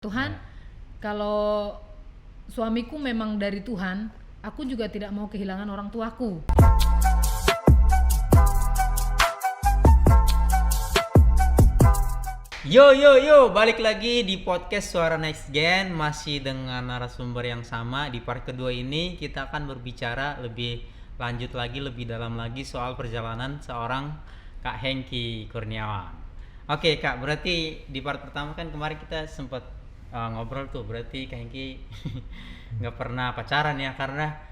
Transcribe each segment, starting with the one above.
Tuhan, kalau suamiku memang dari Tuhan, aku juga tidak mau kehilangan orang tuaku. Yo, balik lagi di podcast Suara Next Gen, masih dengan narasumber yang sama. Di part kedua ini kita akan berbicara lebih lanjut lagi, lebih dalam lagi soal perjalanan seorang Kak Hengky Kurniawan. Oke Kak, berarti di part pertama kan kemarin kita sempat ngobrol tuh, berarti Kak Hengky nggak pernah pacaran ya, karena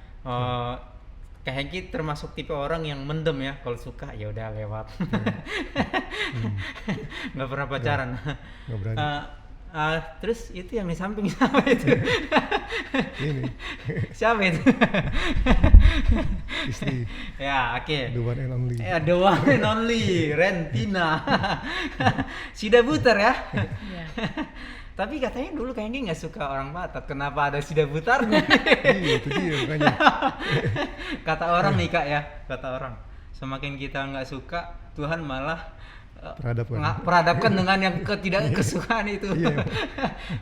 Kak Hengky termasuk tipe orang yang mendem ya, kalau suka ya udah lewat. Nggak pernah pacaran. Nggak berani. Terus itu yang di samping siapa itu? Ini Siapa itu? istri. Ya, oke. The one and only. The one and only Rentina. Sida Butar ya. Ya. Tapi katanya dulu kayaknya nggak suka orang Batak. Kenapa ada Sida Butarnya? Iya, itu dia makanya. Kata orang nih Kak ya, kata orang. Semakin kita nggak suka, Tuhan malah peradapkan dengan yang ketidakkesukaan itu. Iya.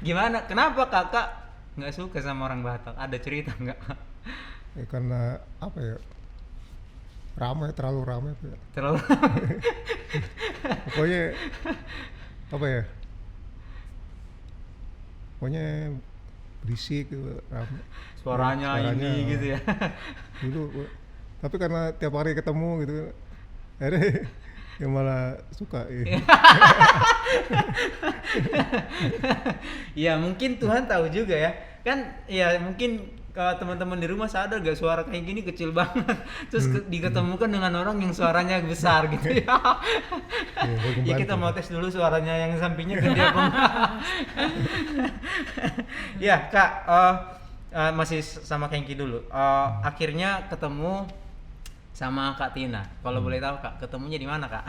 Gimana? Kenapa Kakak nggak suka sama orang Batak? Ada cerita nggak? Karena apa ya? Terlalu ramai apa ya? Terlalu. Pokoknya apa ya? Pokoknya berisik gitu, ramai. Suaranya ini gitu ya. Dulu tapi karena tiap hari ketemu gitu akhirnya ya malah suka ya. Ya mungkin Tuhan tahu juga ya. Kan ya mungkin teman-teman di rumah sadar gak suara kayak gini kecil banget. Terus diketemukan dengan orang yang suaranya besar gitu ya. Ya kita mau tes dulu suaranya yang sampingnya gede apa enggak. Ya Kak, masih sama Hengky dulu. Akhirnya ketemu sama Kak Tina. Kalau boleh tahu Kak, ketemunya di mana Kak?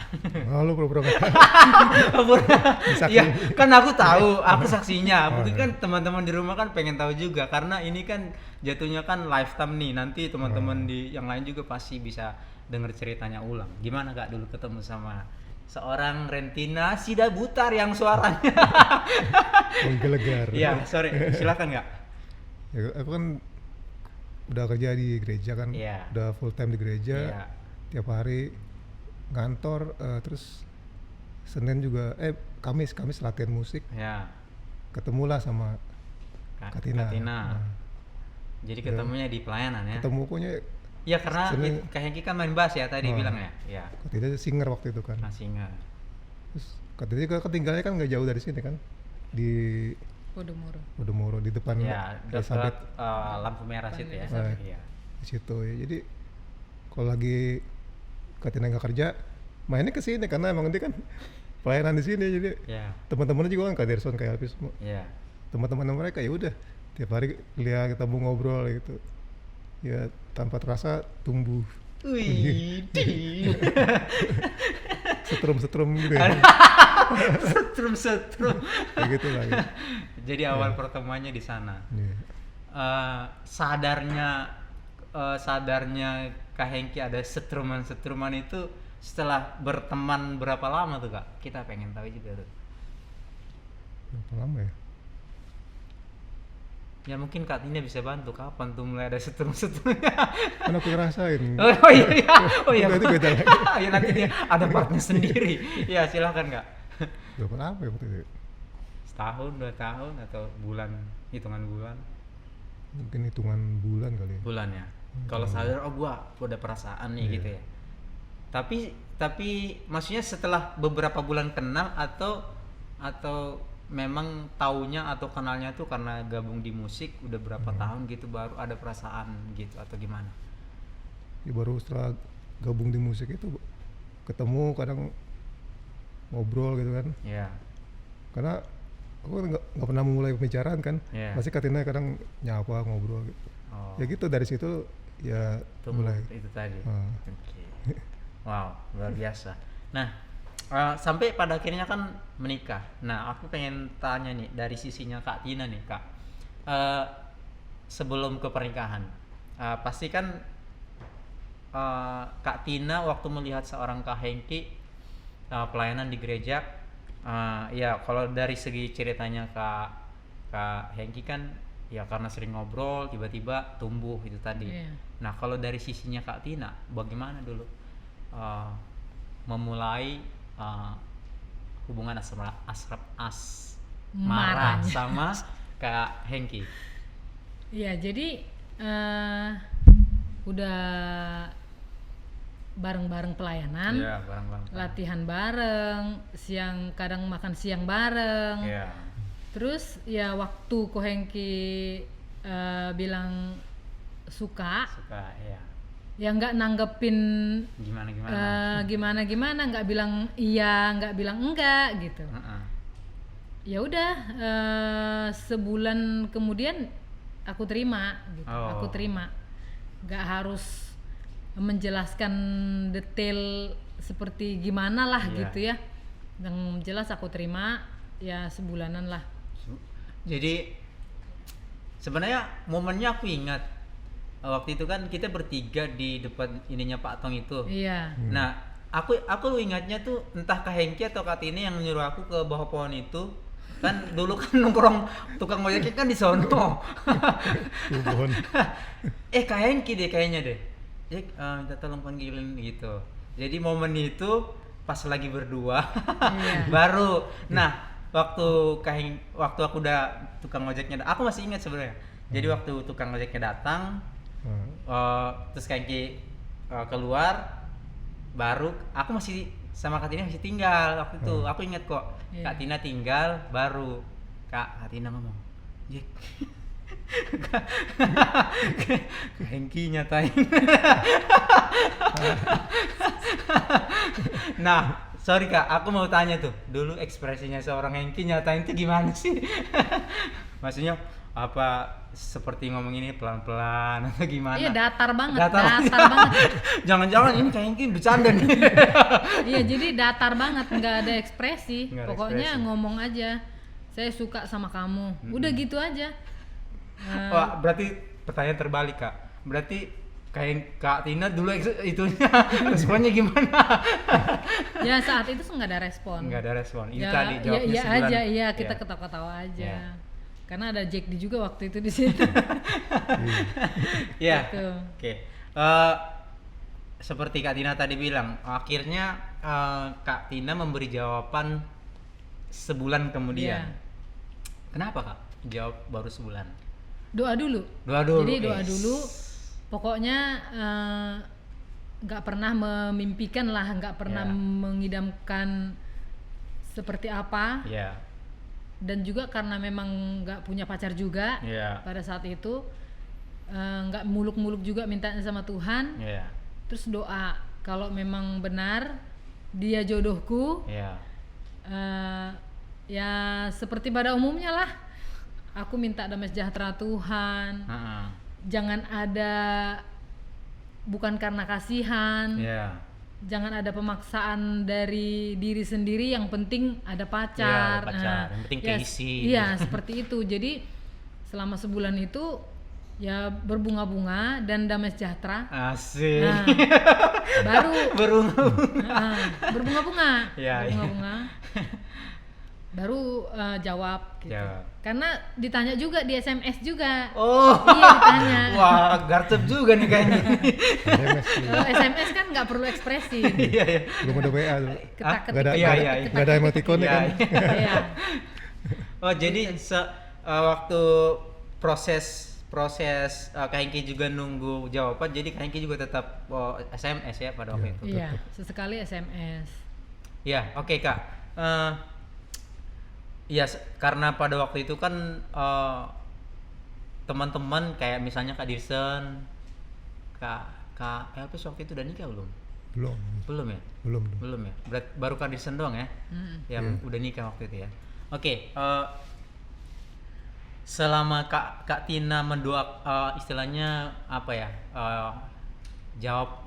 Oh, lu pura-pura nggak tahu. Iya, kan aku tahu, aku saksinya. Mungkin kan teman-teman di rumah kan pengen tahu juga, karena ini kan jatuhnya kan lifetime nih. Nanti teman-teman di yang lain juga pasti bisa denger ceritanya ulang. Gimana Kak dulu ketemu sama seorang Rentina Sida Butar yang suaranya Menggelegar. Iya, sorry, silakan Kak. Ya, aku kan udah kerja di gereja kan, udah full time di gereja, tiap hari ngantor, terus Senin juga, Kamis latihan musik, ketemulah sama Kak Tina. Jadi ketemunya di pelayanan ya? Ketemu pokoknya. Ya karena Kak Hengky kan main bass ya tadi bilang ya. Kak Tina singer waktu itu kan. Singer. Terus Kak Tina juga ketinggalnya kan nggak jauh dari sini kan, di Podomoro di depan dekat lampu merah situ ya. Iya. Di situ ya. Jadi kalau lagi Kak Tina nggak kerja, mainnya ke sini karena emang dia kan pelayanan di sini, jadi teman-temannya juga kan Kak Derson, kayak Alpis semua. Teman-teman mereka ya udah tiap hari lihat ketemu ngobrol gitu. Ya tanpa terasa tumbuh. Wih. setrum gitu ya. setrum Kayak gitu lah ya. Jadi awal pertemuannya di sana. Sadarnya Kak Hengky ada setruman itu setelah berteman berapa lama tuh Kak? Kita pengen tahu juga tuh. Berapa lama ya? Ya mungkin Kak Tina bisa bantu, kapan tuh mulai ada setrum-setrumnya? Kan aku ngerasain. Oh iya. Itu beda lagi. Ya nanti dia ada partnya sendiri. Ya silakan Kak. Berapa lama ya waktu itu? Setahun, 2 tahun atau bulan, hitungan bulan? Mungkin hitungan bulan kali ya. Bulan ya. Kalau sadar gua ada perasaan nih gitu ya. Tapi maksudnya setelah beberapa bulan kenal atau memang taunya atau kenalnya tuh karena gabung di musik udah berapa tahun gitu baru ada perasaan gitu atau gimana? Ya baru setelah gabung di musik itu ketemu, kadang ngobrol gitu kan. Karena aku nggak pernah memulai pembicaraan kan, masih Katina kadang nyapa ngobrol gitu. Ya gitu, dari situ ya mulai itu tadi. Okay. Wow, luar biasa. Nah, sampai pada akhirnya kan menikah. Nah, aku pengen tanya nih dari sisinya Kak Tina nih Kak. Sebelum ke pernikahan, pasti kan Kak Tina waktu melihat seorang Kak Hengky pelayanan di gereja, ya kalau dari segi ceritanya Kak Kak Hengki kan ya karena sering ngobrol tiba-tiba tumbuh itu tadi. Nah kalau dari sisinya Kak Tina bagaimana dulu memulai hubungan asmara sama Kak Hengki? Iya, jadi udah bareng-bareng pelayanan, latihan bareng, kadang makan siang bareng. Terus ya waktu Ko Hengki bilang suka ya nggak nanggepin gimana, nggak bilang iya, nggak bilang enggak gitu. Ya udah, sebulan kemudian aku terima gitu. Aku terima, nggak harus menjelaskan detail seperti gimana lah gitu ya. Yang jelas aku terima ya sebulanan lah. Jadi sebenarnya momennya aku ingat waktu itu kan kita bertiga di depan ininya Pak Tong itu. Nah aku ingatnya tuh entah Kak Hengki atau Kak Tini yang nyuruh aku ke bawah pohon itu. Kan dulu kan nongkrong tukang ojek kan di sono. Kak Hengki deh kayaknya deh. Minta tolong panggilin gitu. Jadi momen itu pas lagi berdua baru. Nah waktu aku udah tukang ojeknya, aku masih ingat sebenarnya. Jadi waktu tukang ojeknya datang, terus Kak Hengki keluar, baru aku masih sama Kak Tina masih tinggal waktu itu. Aku ingat kok. Kak Tina tinggal, baru Kak Tina ngomong, Jack, Kak Hengki nyatain. Nah, sorry Kak, aku mau tanya tuh, dulu ekspresinya seorang Hengki nyatain itu gimana sih? Maksudnya apa seperti ngomong ini pelan-pelan atau gimana? Iya, datar banget. Banget. Jangan-jangan ini Kak Hengki bercanda nih. Iya, jadi datar banget, nggak ada ekspresi. Pokoknya ngomong aja, saya suka sama kamu. Udah gitu aja. Wah, berarti pertanyaan terbalik Kak. Berarti kayak Kak Tina dulu itunya responnya gimana? Ya saat itu nggak ada respon. Itu tadi jawabnya iya aja, iya kita ketawa-ketawa aja. Karena ada Jack D juga waktu itu di situ. Iya. Oke. Seperti Kak Tina tadi bilang, akhirnya Kak Tina memberi jawaban sebulan kemudian. Kenapa Kak? Jawab baru sebulan. Doa dulu. Jadi doa dulu. Pokoknya nggak pernah memimpikan lah, nggak pernah mengidamkan seperti apa. Dan juga karena memang nggak punya pacar juga pada saat itu, nggak muluk-muluk juga mintanya sama Tuhan. Terus doa kalau memang benar dia jodohku, ya seperti pada umumnya lah, aku minta damai sejahtera Tuhan. Jangan ada, bukan karena kasihan, jangan ada pemaksaan dari diri sendiri, yang penting ada pacar. Yang penting keisi. Iya, seperti itu. Jadi selama sebulan itu ya berbunga-bunga dan damai sejahtera. Asik. Baru berbunga-bunga. Berbunga-bunga. Baru jawab gitu. Karena ditanya juga di SMS juga. Iya, ditanya. Wah, garcep juga nih kayaknya. Kalau SMS kan nggak perlu ekspresi. Belum ada WA tuh. Ketak-ketik. Nggak ada emoticon kan. Oh, jadi waktu proses Kak Hengki juga nunggu jawaban, jadi Kak Hengki juga tetap SMS ya pada waktu itu. Iya, sesekali SMS. Ya, oke Kak. Ya, karena pada waktu itu kan teman-teman kayak misalnya Kak Dirsen, Kak Elpis waktu itu udah nikah belum? Belum ya? Belum ya? Baru Kak Dirsen doang ya? Yang udah nikah waktu itu ya? Oke, selama Kak Tina mendoak, istilahnya apa ya,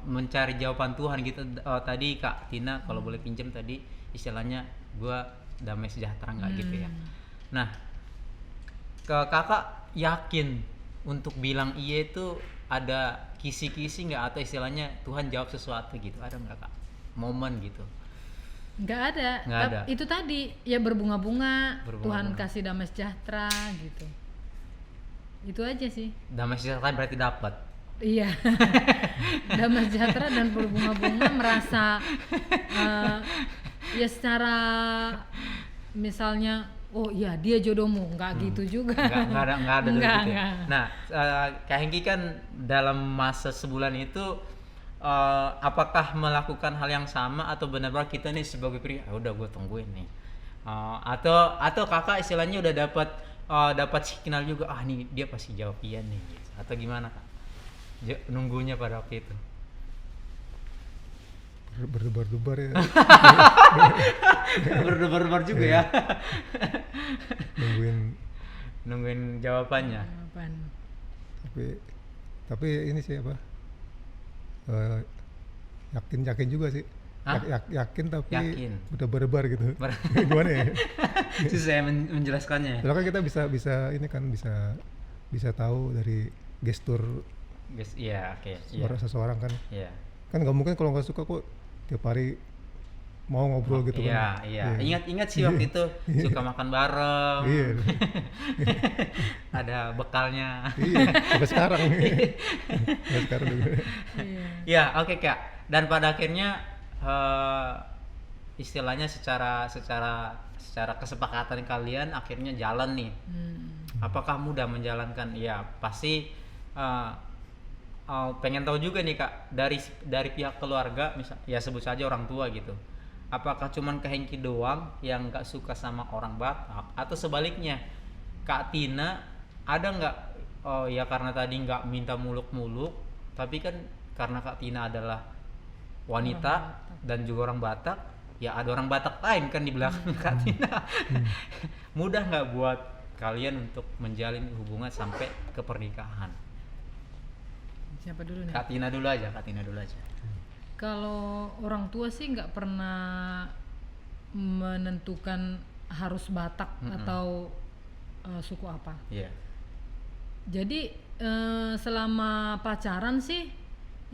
mencari jawaban Tuhan gitu, tadi Kak Tina kalau boleh pinjam tadi istilahnya gua damai sejahtera nggak gitu ya. Nah, kakak yakin untuk bilang iya itu ada kisi-kisi nggak, atau istilahnya Tuhan jawab sesuatu gitu, ada nggak Kak momen gitu? Nggak ada. Itu tadi ya berbunga-bunga. Tuhan kasih damai sejahtera gitu. Itu aja sih. Damai sejahtera berarti dapat. Iya. Damai sejahtera dan berbunga-bunga merasa ya secara misalnya oh iya dia jodohmu, nggak gitu juga. Nggak ada gitu. Nah, Kak Hengki kan dalam masa sebulan itu apakah melakukan hal yang sama atau benar-benar kita nih sebagai pria udah gue tungguin nih, atau kakak istilahnya udah dapat signal juga nih dia pasti jawab iya nih, atau gimana Kak? Nunggunya pada waktu itu berdebar-debar ya. berdebar juga ya. nungguin jawabannya. Tapi ini sih apa? Yakin juga sih. Yakin tapi udah berdebar gitu. Gimana ya? Susah menjelaskannya. Kalau kan kita bisa ini kan bisa tahu dari gestur. Iya, oke. Suara seseorang kan. Iya. Kan nggak mungkin kalau nggak suka kok tiap hari mau ngobrol gitu kan. Iya. Ingat sih waktu itu suka makan bareng. Iya. Ada bekalnya. Iya, sampai sekarang. Sampai sekarang juga. Iya, oke Kak. Dan pada akhirnya istilahnya secara kesepakatan kalian akhirnya jalan nih. Apakah mudah menjalankan? Ya, pasti pengen tahu juga nih Kak, dari pihak keluarga, misal ya sebut saja orang tua gitu. Apakah cuman Kak Hengki doang yang nggak suka sama orang Batak, atau sebaliknya Kak Tina ada nggak? Oh ya, karena tadi nggak minta muluk-muluk, tapi kan karena Kak Tina adalah wanita dan juga orang Batak, ya ada orang Batak lain kan di belakang Kak Tina. Mudah nggak buat kalian untuk menjalin hubungan sampai ke pernikahan? Siapa dulu nih? Kak Tina dulu aja. Kalau orang tua sih nggak pernah menentukan harus Batak atau suku apa. Iya. Jadi selama pacaran sih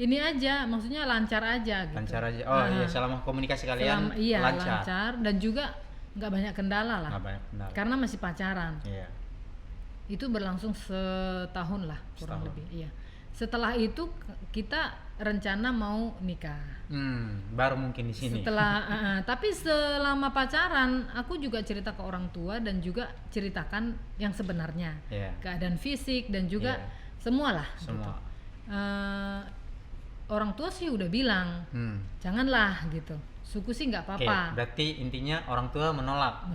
ini aja, maksudnya lancar aja gitu. Lancar aja. Oh iya, selama komunikasi kalian lancar dan juga nggak banyak kendala lah. Nggak banyak kendala. Karena masih pacaran. Iya. Itu berlangsung setahun lah kurang lebih. Iya. Setelah itu kita rencana mau nikah. Baru mungkin di sini. Tapi selama pacaran aku juga cerita ke orang tua dan juga ceritakan yang sebenarnya. Keadaan fisik dan juga semualah. Gitu. Orang tua sih udah bilang janganlah gitu. Suku sih nggak apa-apa. Berarti intinya orang tua menolak.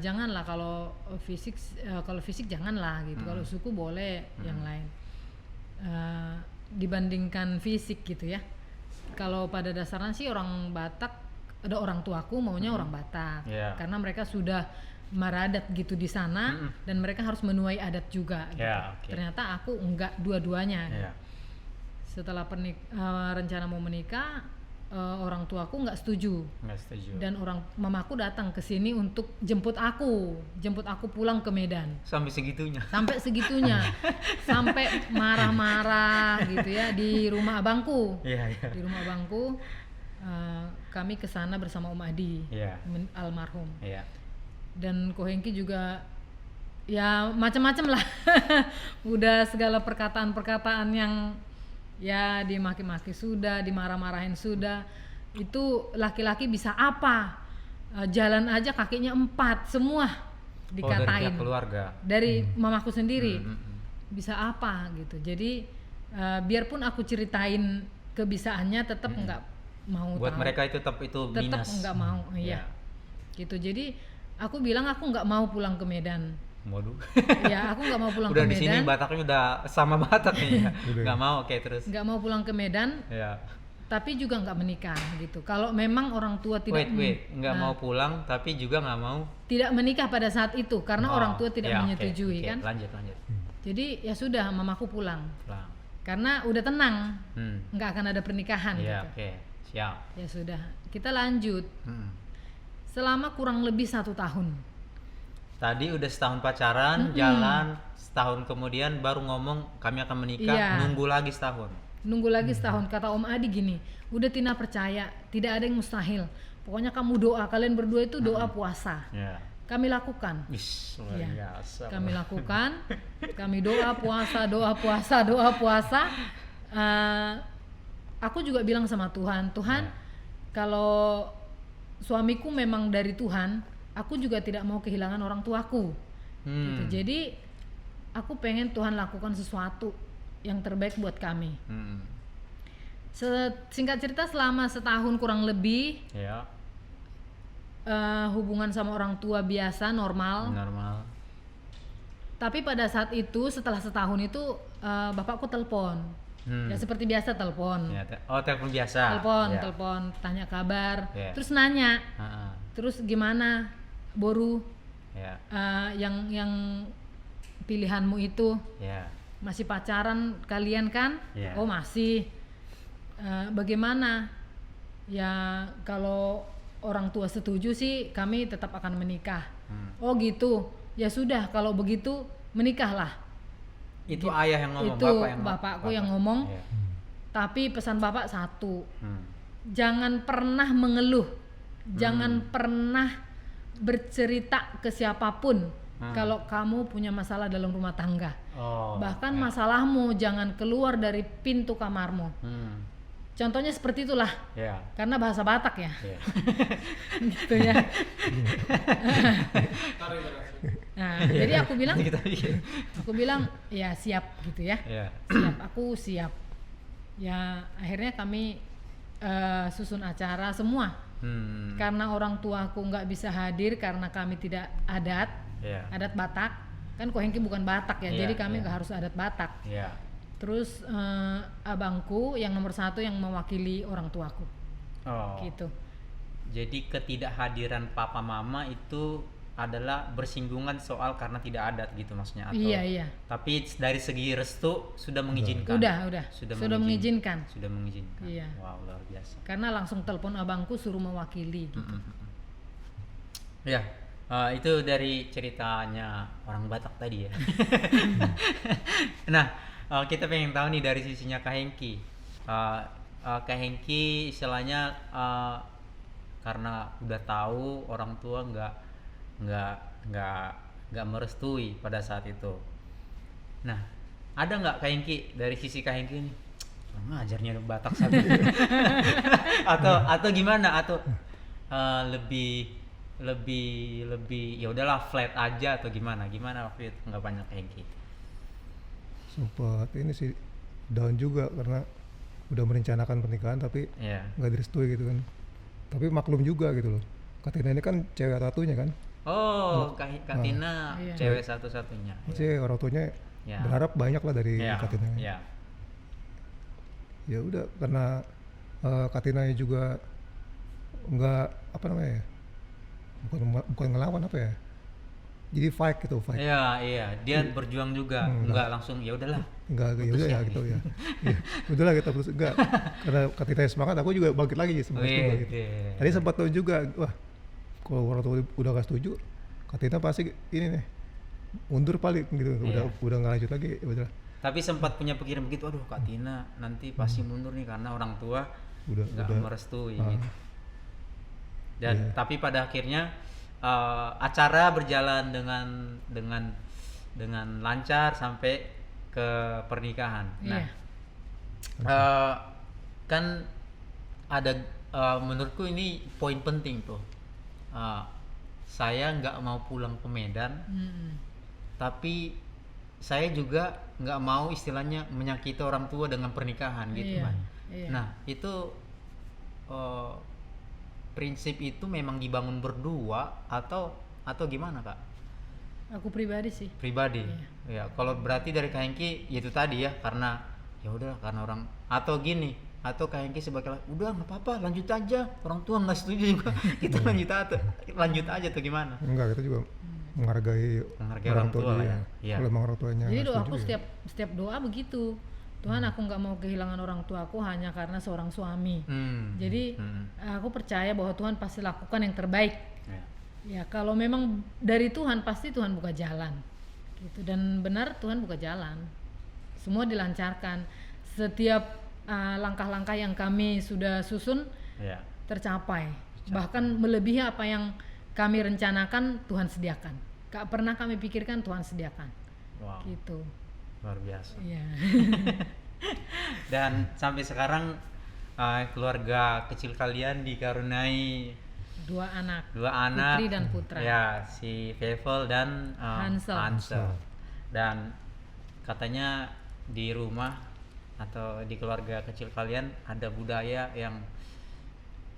Janganlah kalau fisik janganlah gitu. Kalau suku boleh yang lain. Dibandingkan fisik gitu ya. Kalau pada dasarnya sih orang Batak, ada orang tuaku maunya orang Batak. Karena mereka sudah meradat gitu di sana dan mereka harus menuai adat juga gitu. Ternyata aku enggak dua-duanya. Setelah rencana mau menikah, orang tuaku nggak setuju. Dan mamaku datang ke sini untuk jemput aku pulang ke Medan. Sampai segitunya. Sampai marah-marah gitu ya di rumah abangku. Di rumah abangku kami kesana bersama Om Adi, almarhum. Dan Ko Hengki juga ya macam-macam lah. Udah segala perkataan-perkataan yang ya dimaki-maki sudah, dimarah-marahin sudah. Itu laki-laki bisa apa? Jalan aja kakinya 4 semua dikatain. Dari pihak keluarga. Dari mamaku sendiri. Bisa apa gitu. Jadi biarpun aku ceritain kebisaannya tetap nggak mau. Buat tahu. Mereka itu tetap minus. Tetap nggak mau, iya. Gitu. Jadi aku bilang aku nggak mau pulang ke Medan. Waduh. Ya, aku nggak mau pulang ke Medan. Udah di sini Bataknya udah sama Batak nih ya. Nggak mau, terus. Nggak mau pulang ke Medan. Tapi juga nggak menikah gitu. Kalau memang orang tua tidak. Nggak mau pulang, tapi juga nggak mau. Tidak menikah pada saat itu karena orang tua tidak menyetujui kan. Lanjut. Jadi ya sudah, mamaku pulang. Karena udah tenang, nggak akan ada pernikahan. Gitu. Siap. Ya sudah, kita lanjut. Selama kurang lebih 1 tahun. Tadi udah setahun pacaran, jalan, setahun kemudian baru ngomong kami akan menikah, nunggu lagi setahun. nunggu lagi setahun. Kata Om Adi gini, udah Tina percaya, tidak ada yang mustahil. Pokoknya kamu doa, kalian berdua itu doa puasa. Kami lakukan. Kami lakukan, kami doa puasa. Aku juga bilang sama Tuhan, kalau suamiku memang dari Tuhan, aku juga tidak mau kehilangan orang tuaku. Gitu. Jadi aku pengen Tuhan lakukan sesuatu yang terbaik buat kami. Singkat cerita, selama setahun kurang lebih, hubungan sama orang tua biasa, normal. Tapi pada saat itu, setelah setahun itu, bapakku telepon. Ya seperti biasa telepon. Telepon biasa. Telepon, tanya kabar, terus nanya, terus gimana, Boru, yang pilihanmu itu, masih pacaran kalian kan? Oh masih. Bagaimana? Ya kalau orang tua setuju sih, kami tetap akan menikah. Oh gitu. Ya sudah, kalau begitu menikahlah. Itu ayah yang ngomong, itu bapakku yang ngomong. Tapi pesan bapak satu, jangan pernah mengeluh, jangan pernah bercerita ke siapapun kalau kamu punya masalah dalam rumah tangga. Bahkan masalahmu jangan keluar dari pintu kamarmu. Contohnya seperti itulah, karena bahasa Batak ya, gitu ya. Nah, jadi aku bilang ya siap gitu ya, aku siap. Ya akhirnya kami susun acara semua, karena orang tuaku nggak bisa hadir karena kami tidak adat Batak, kan Kohengki bukan Batak ya, jadi kami nggak harus adat Batak. Terus abangku yang nomor 1 yang mewakili orang tuaku. Gitu. Jadi ketidakhadiran papa mama itu adalah bersinggungan soal karena tidak adat gitu maksudnya, atau iya. Tapi dari segi restu sudah mengizinkan. Sudah mengizinkan. Iya. Wow, luar biasa. Karena langsung telepon abangku suruh mewakili gitu. Ya. Itu dari ceritanya orang Batak tadi ya. Nah, kita pengen tahu nih dari sisinya Kak Hengki. Kak Hengki istilahnya karena udah tahu orang tua nggak merestui pada saat itu. Nah, ada nggak Kak Hengki dari sisi Kak Hengki ini ngajarnya Batak satu atau gimana, atau lebih ya udahlah flat aja, atau gimana waktu itu nggak banyak Kak Hengki? Sempat ini sih down juga karena udah merencanakan pernikahan tapi nggak direstui gitu kan. Tapi maklum juga gitu loh. Kak Tina ini kan cewek satunya kan. Kak Tina cewek satu-satunya. Jadi orang tuanya berharap banyak lah dari Kak Tina. Ya udah, karena Kak Tina juga nggak bukan ngelawan jadi fight. Iya, dia berjuang juga, enggak langsung ya udahlah. Enggak ya udah ya gitu ya. Udahlah kita terus enggak. Karena ketika semangat aku juga bangkit lagi semangat juga gitu. Tadi sempat tahu juga, wah kalau orang tua udah enggak setuju, Katina pasti ini nih mundur paling gitu. Udah enggak lanjut lagi, ya udah. Tapi sempat punya pikiran begitu, aduh Kak Tina nanti pasti mundur nih karena orang tua enggak merestui gitu. Dan tapi pada akhirnya acara berjalan dengan lancar sampai ke pernikahan. Nah, kan ada menurutku ini poin penting tuh. Saya nggak mau pulang ke Medan, tapi saya juga nggak mau istilahnya menyakiti orang tua dengan pernikahan gitu kan. Nah itu prinsip itu memang dibangun berdua atau gimana Kak? Aku pribadi sih. Ya kalau berarti dari Kak Hengki itu tadi ya, karena ya udah karena orang, atau gini, atau Kak Hengki sebagai udah nggak apa-apa lanjut aja, orang tua nggak setuju juga kita lanjut aja tuh gimana? Enggak, kita juga menghargai orang tua ya. Kalau emang orang tuanya. Jadi doaku setiap doa begitu. Tuhan, aku nggak mau kehilangan orang tuaku hanya karena seorang suami. Jadi aku percaya bahwa Tuhan pasti lakukan yang terbaik. Ya kalau memang dari Tuhan pasti Tuhan buka jalan. Gitu. Dan benar Tuhan buka jalan. Semua dilancarkan. Setiap langkah-langkah yang kami sudah susun tercapai. Bahkan melebihi apa yang kami rencanakan, Tuhan sediakan. Gak pernah kami pikirkan, Tuhan sediakan. Wow. Gitu. Luar biasa. Iya. Dan sampai sekarang keluarga kecil kalian dikaruniai dua anak, putri dan putra. Ya, si Vevel dan Hansel. Dan katanya di rumah atau di keluarga kecil kalian ada budaya yang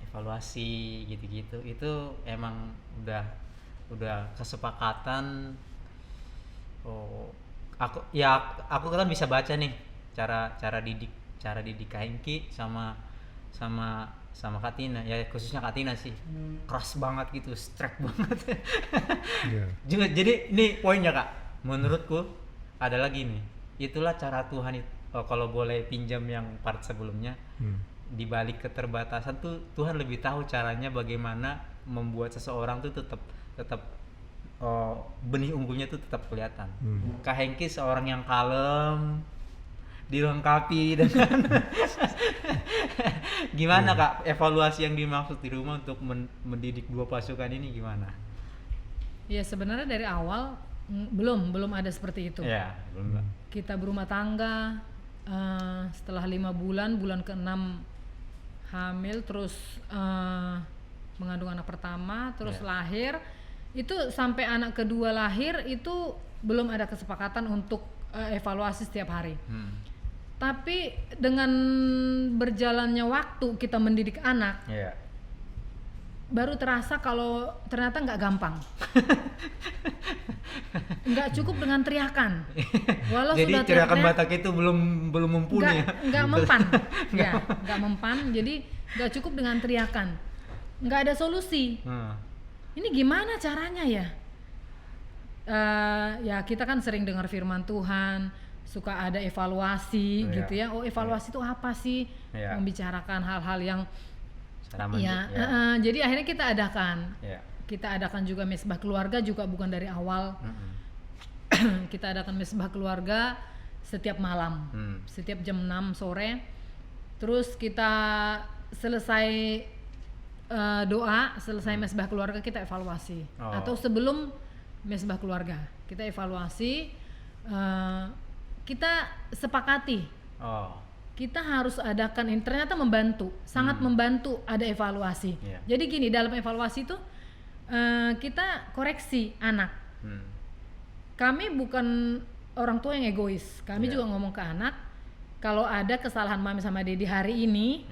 evaluasi gitu-gitu. Itu emang udah kesepakatan. Aku kan bisa baca nih cara didik Hengki sama Katina, ya khususnya Katina sih. Keras banget gitu, strict banget. Yeah. Jadi ini poinnya Kak, menurutku ada lagi nih, itulah cara Tuhan itu. Kalau boleh pinjam yang part sebelumnya, di balik keterbatasan tuh Tuhan lebih tahu caranya bagaimana membuat seseorang tuh tetap benih unggulnya tuh tetap kelihatan. Kak Hengki seorang yang kalem, dilengkapi dengan gimana Kak, evaluasi yang dimaksud di rumah untuk mendidik dua pasukan ini gimana? Ya sebenarnya dari awal belum ada seperti itu. Ya, belum. Kita berumah tangga, setelah 5 bulan ke-6 hamil, terus mengandung anak pertama, terus lahir. Itu sampai anak kedua lahir itu belum ada kesepakatan untuk evaluasi setiap hari. Tapi dengan berjalannya waktu kita mendidik anak, baru terasa kalau ternyata nggak gampang. Nggak cukup dengan teriakan. Walau jadi sudah teriakan Batak itu belum mumpuni. Nggak mempan. Nggak mempan. Jadi nggak cukup dengan teriakan. Nggak ada solusi. Ini gimana caranya ya? Ya kita kan sering dengar firman Tuhan, suka ada evaluasi gitu ya. Evaluasi itu apa sih? Membicarakan hal-hal yang jadi akhirnya kita adakan. Kita adakan juga mesbah keluarga, juga bukan dari awal. Kita adakan mesbah keluarga setiap malam, setiap jam 6 sore. Terus kita selesai doa, selesai mesbah keluarga kita evaluasi. Atau sebelum mesbah keluarga kita evaluasi, kita sepakati kita harus adakan ini. Ternyata membantu, sangat membantu ada evaluasi. Jadi gini, dalam evaluasi itu kita koreksi anak. Kami bukan orang tua yang egois. Kami juga ngomong ke anak, kalau ada kesalahan mami sama dedi hari ini,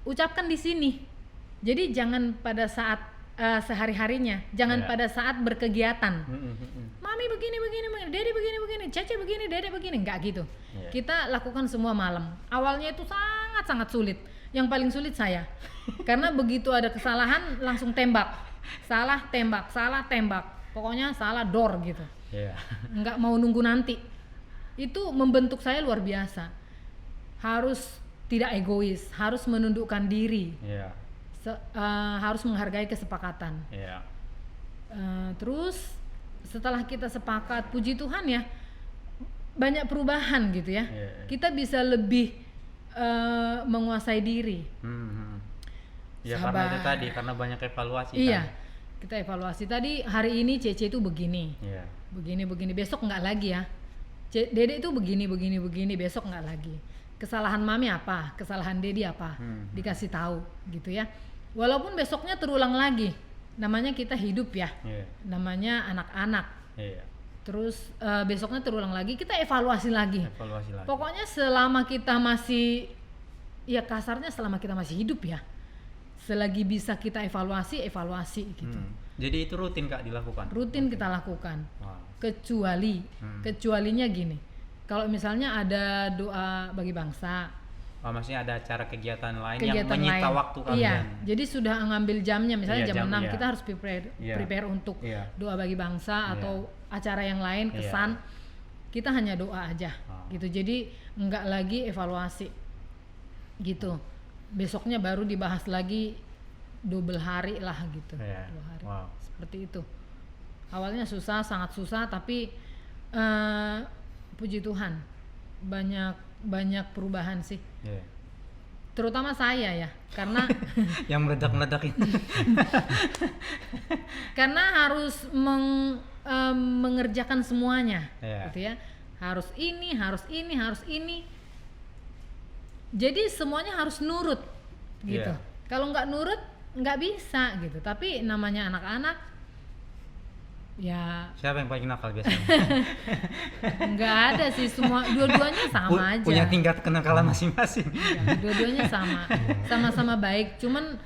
ucapkan di sini. Jadi jangan pada saat sehari-harinya, jangan pada saat berkegiatan. Mami begini, dedi begini, Cece begini, dede begini, enggak gitu. Kita lakukan semua malam. Awalnya itu sangat sulit. Yang paling sulit saya. Karena begitu ada kesalahan langsung tembak. Salah tembak. Pokoknya salah dor gitu. Enggak mau nunggu nanti. Itu membentuk saya luar biasa. Harus tidak egois, harus menundukkan diri. Harus menghargai kesepakatan. Terus setelah kita sepakat, puji Tuhan ya, banyak perubahan gitu ya. Kita bisa lebih menguasai diri. Karena itu tadi, karena banyak evaluasi. Kita evaluasi tadi, hari ini Cece itu begini, begini, besok nggak lagi ya. Dede itu begini, besok nggak lagi. Kesalahan mami apa, kesalahan dedi apa, dikasih tahu gitu ya. Walaupun besoknya terulang lagi, namanya kita hidup ya, namanya anak-anak. Terus besoknya terulang lagi, kita evaluasi lagi. Pokoknya selama kita masih, ya kasarnya selama kita masih hidup ya, selagi bisa kita evaluasi gitu. Jadi itu rutin Kak dilakukan? Rutin kita lakukan. Kecualinya gini, kalau misalnya ada doa bagi bangsa, maksudnya ada acara kegiatan lain yang menyita waktu kalian. Jadi sudah ngambil jamnya, misalnya jam 6 kita harus prepare untuk doa bagi bangsa atau acara yang lain, kesan. Kita hanya doa aja gitu. Jadi enggak lagi evaluasi gitu. Besoknya baru dibahas lagi, double hari lah gitu. 2 hari. Seperti itu. Awalnya susah, sangat susah, tapi puji Tuhan banyak banyak perubahan sih. Yeah. Terutama saya ya, karena yang meledak-meledak ini. Karena harus mengerjakan semuanya, Yeah. gitu ya. Harus ini, harus ini, harus ini. Jadi semuanya harus nurut, gitu. Yeah. Kalau nggak nurut, nggak bisa, gitu. Tapi namanya anak-anak, ya Siapa yang paling nakal biasanya? nggak ada sih, semua dua-duanya sama aja. Punya tingkat kenakalan masing-masing. Ya, dua-duanya sama-sama baik. Cuman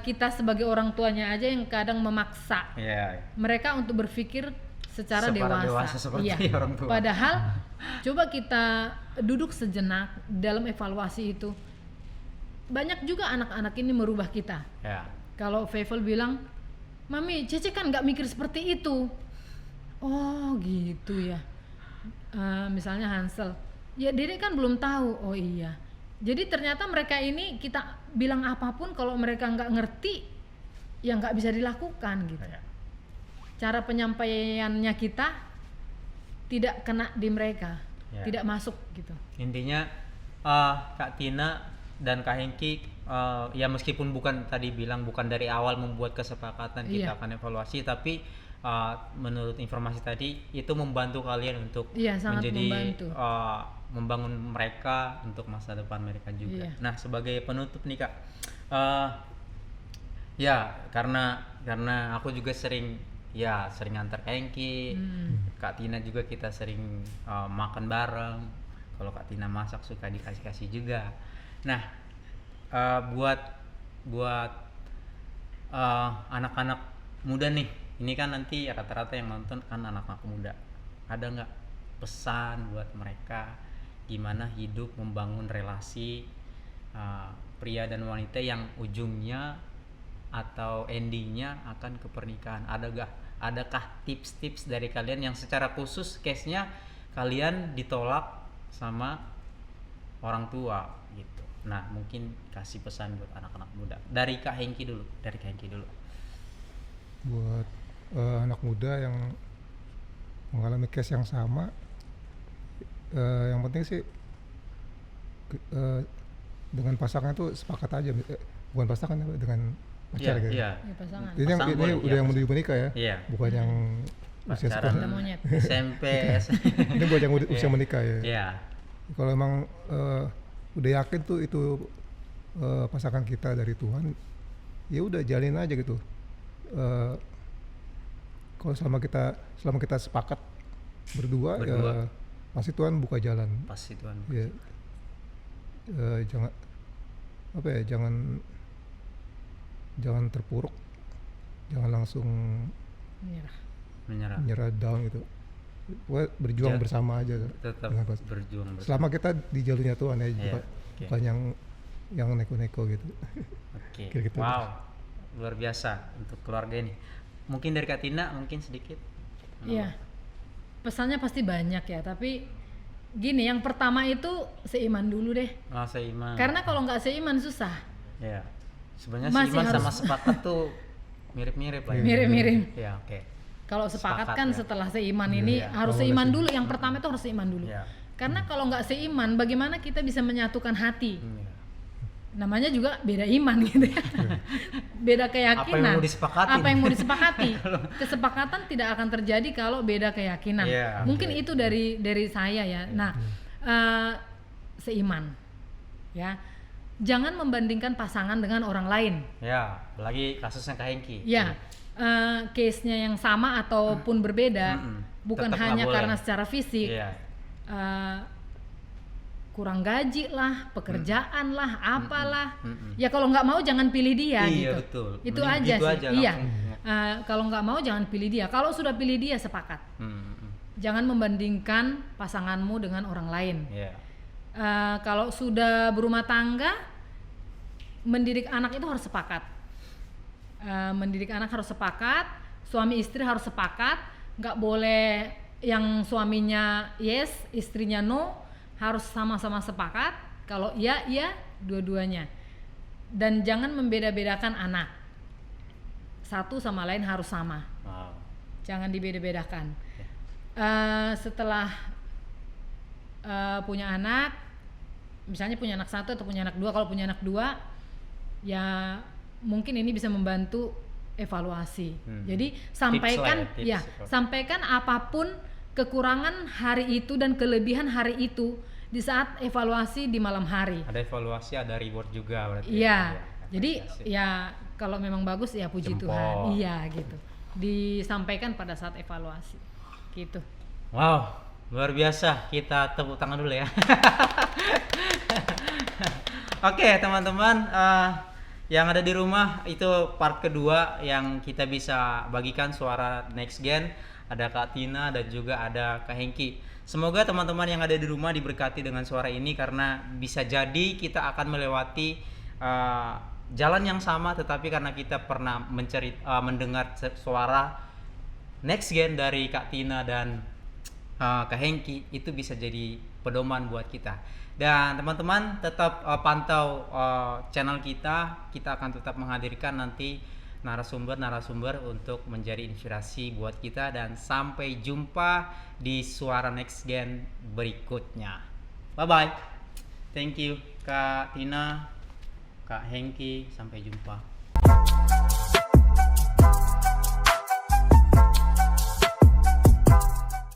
kita sebagai orang tuanya aja yang kadang memaksa mereka untuk berpikir secara dewasa seperti orang tua. Padahal coba kita duduk sejenak dalam evaluasi itu. Banyak juga anak-anak ini merubah kita. Kalau Feivel bilang, Mami, Cece kan nggak mikir seperti itu. Oh gitu ya. Misalnya Hansel, ya Dede kan belum tahu. Oh iya. Jadi ternyata mereka ini kita bilang apapun kalau mereka nggak ngerti, ya nggak bisa dilakukan gitu. Cara penyampaiannya kita tidak kena di mereka, tidak masuk gitu. Intinya Kak Tina dan Kak Hengki, ya meskipun bukan tadi bilang bukan dari awal membuat kesepakatan kita akan evaluasi, tapi menurut informasi tadi itu membantu kalian untuk menjadi membangun mereka untuk masa depan mereka juga. Nah, sebagai penutup nih Kak, ya karena aku juga sering antar Kak Hengki, Kak Tina juga kita sering makan bareng. Kalau Kak Tina masak suka dikasih juga. Nah, buat anak-anak muda nih, ini kan nanti rata-rata yang nonton kan anak-anak muda. Ada nggak pesan buat mereka gimana hidup membangun relasi pria dan wanita yang ujungnya atau endingnya akan ke pernikahan? Adakah tips-tips dari kalian yang secara khusus case-nya kalian ditolak sama orang tua gitu? Nah, mungkin kasih pesan buat anak-anak muda. Dari Kak Hengki dulu. Buat anak muda yang mengalami case yang sama, yang penting sih dengan pasangan itu sepakat aja, bukan pasangan, dengan pacar gitu. Ya, pasangan. Ini udah yang menuju menikah ya, bukan yang usia sekolah. SMP. Ini buat yang usia menikah ya. Iya. Kalau emang udah yakin tuh itu pasangan kita dari Tuhan, ya udah jalin aja gitu. Kalau selama kita sepakat berdua. Ya, pasti Tuhan buka jalan. Pasti Tuhan. Ya, jangan terpuruk, jangan langsung menyerah down gitu. Berjuang bersama aja. Tetap berjuang bersama. Selama kita di jalurnya Tuhan ya, bukan yang neko-neko gitu. Oke. Gitu. Wow, luar biasa untuk keluarga ini. Mungkin dari Kak Tina mungkin sedikit. Iya. Pesannya pasti banyak ya, tapi gini, yang pertama itu seiman dulu deh. Seiman. Karena kalau nggak seiman susah. Iya. Sebenarnya seiman sama sepakat tuh mirip-mirip lah ya. Mirip-mirip. Iya, oke. Kalau sepakat kan setelah seiman ini harus seiman dulu. Yang pertama itu harus seiman dulu. Karena kalau nggak seiman, bagaimana kita bisa menyatukan hati? Namanya juga beda iman gitu ya. Beda keyakinan. Apa yang mau disepakati? Kesepakatan tidak akan terjadi kalau beda keyakinan. Mungkin itu dari saya ya. Nah, seiman. Ya. Jangan membandingkan pasangan dengan orang lain. Ya, apalagi kasusnya Kak Hengki. Ya. Case-nya yang sama ataupun berbeda, bukan hanya karena secara fisik. Kurang gaji lah, pekerjaan lah, apalah. Ya kalau nggak mau jangan pilih dia gitu. Betul. Itu aja sih. Iya. Kalau nggak mau jangan pilih dia. Kalau sudah pilih dia sepakat. Jangan membandingkan pasanganmu dengan orang lain. Kalau sudah berumah tangga, mendidik anak itu harus sepakat. Mendidik anak harus sepakat. Suami istri harus sepakat. Nggak boleh yang suaminya yes, istrinya no. Harus sama-sama sepakat. Kalau iya, dua-duanya. Dan jangan membeda-bedakan anak. Satu sama lain harus sama. Jangan dibeda-bedakan. Setelah punya anak, misalnya punya anak 1 atau punya anak 2, kalau punya anak 2 ya mungkin ini bisa membantu evaluasi. Jadi sampaikan sampaikan apapun kekurangan hari itu dan kelebihan hari itu di saat evaluasi di malam hari. Ada evaluasi, ada reward juga berarti. Iya. Jadi ya kalau memang bagus ya puji Tuhan. Iya gitu. Disampaikan pada saat evaluasi. Gitu. Wow, luar biasa. Kita tepuk tangan dulu ya. Oke, teman-teman, yang ada di rumah itu part kedua yang kita bisa bagikan suara Next Gen. Ada Kak Tina dan juga ada Kak Hengki. Semoga teman-teman yang ada di rumah diberkati dengan suara ini, karena bisa jadi kita akan melewati jalan yang sama, tetapi karena kita pernah mendengar suara Next Gen dari Kak Tina dan Kak Hengki, itu bisa jadi pedoman buat kita. Dan teman-teman tetap pantau channel kita akan tetap menghadirkan nanti narasumber untuk menjadi inspirasi buat kita, dan sampai jumpa di suara Next Gen berikutnya. Bye bye. Thank you Kak Tina, Kak Hengki, sampai jumpa.